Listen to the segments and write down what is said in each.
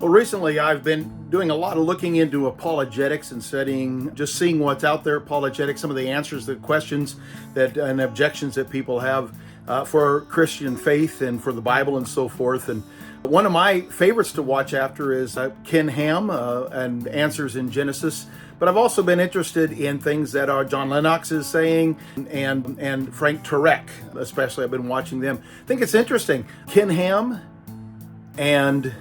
Well, recently I've been doing a lot of looking into apologetics and seeing what's out there, apologetics, some of the answers, the questions and objections that people have for Christian faith and for the Bible and so forth. And one of my favorites to watch after is Ken Ham and Answers in Genesis. But I've also been interested in things that John Lennox is saying and Frank Turek, especially. I've been watching them. I think it's interesting. Ken Ham and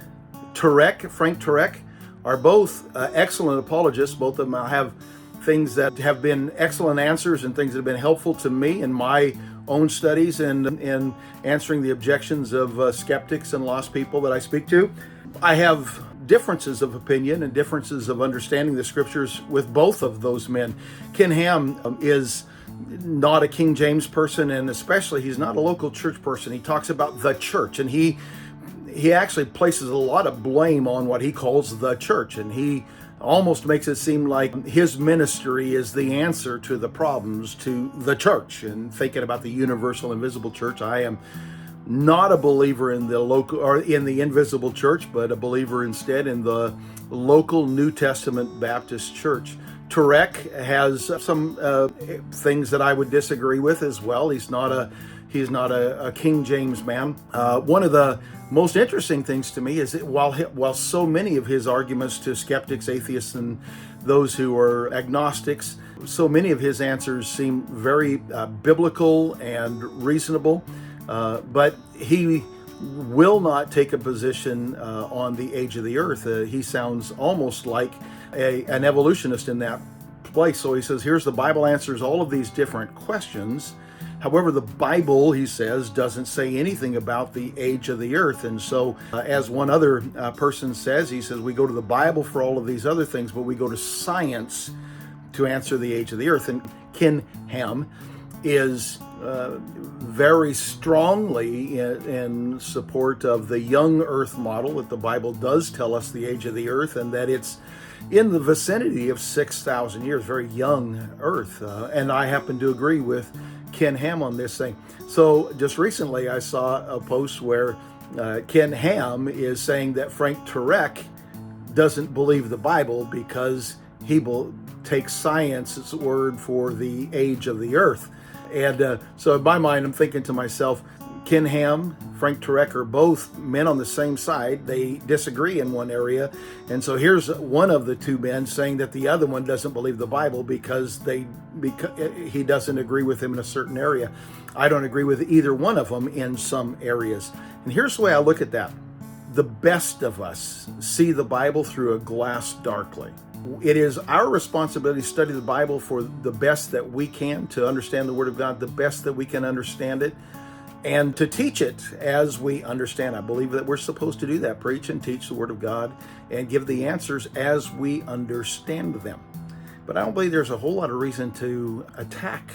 Frank Turek, are both excellent apologists. Both of them have things that have been excellent answers and things that have been helpful to me in my own studies and in answering the objections of skeptics and lost people that I speak to. I have differences of opinion and differences of understanding the scriptures with both of those men. Ken Ham is not a King James person, and especially he's not a local church person. He talks about the church, and he actually places a lot of blame on what he calls the church, and he almost makes it seem like his ministry is the answer to the problems to the church. And thinking about the universal invisible church, I am not a believer in the local or in the invisible church, but a believer instead in the local New Testament Baptist church. Turek has some things that I would disagree with as well. He's not a King James man. One of the most interesting things to me is that while so many of his arguments to skeptics, atheists, and those who are agnostics, so many of his answers seem very biblical and reasonable, but he will not take a position on the age of the earth. He sounds almost like an evolutionist in that place. So he says, here's the Bible answers all of these different questions. However, the Bible, he says, doesn't say anything about the age of the earth. And so, as one other person says, he says, we go to the Bible for all of these other things, but we go to science to answer the age of the earth. And Ken Ham is very strongly in support of the young earth model, that the Bible does tell us the age of the earth and that it's in the vicinity of 6,000 years, very young earth. And I happen to agree with Ken Ham on this thing. So just recently I saw a post where Ken Ham is saying that Frank Turek doesn't believe the Bible because he will take science's word for the age of the earth. And so in my mind, I'm thinking to myself, Ken Ham, Frank Turek are both men on the same side. They disagree in one area. And so here's one of the two men saying that the other one doesn't believe the Bible because he doesn't agree with him in a certain area. I don't agree with either one of them in some areas. And here's the way I look at that. The best of us see the Bible through a glass darkly. It is our responsibility to study the Bible for the best that we can, to understand the Word of God the best that we can understand it, and to teach it as we understand. I believe that we're supposed to do that, preach and teach the Word of God and give the answers as we understand them. But I don't believe there's a whole lot of reason to attack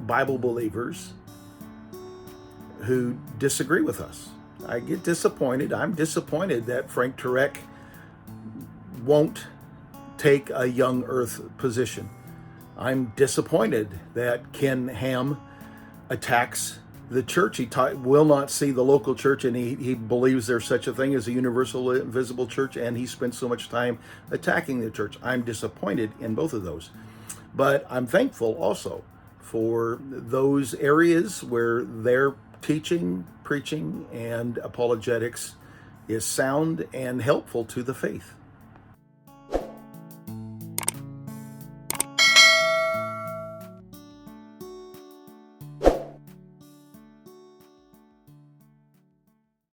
Bible believers who disagree with us. I get disappointed. I'm disappointed that Frank Turek won't take a young earth position. I'm disappointed that Ken Ham attacks the church. He will not see the local church, and he believes there's such a thing as a universal invisible church, and he spends so much time attacking the church. I'm disappointed in both of those. But I'm thankful also for those areas where their teaching, preaching, and apologetics is sound and helpful to the faith.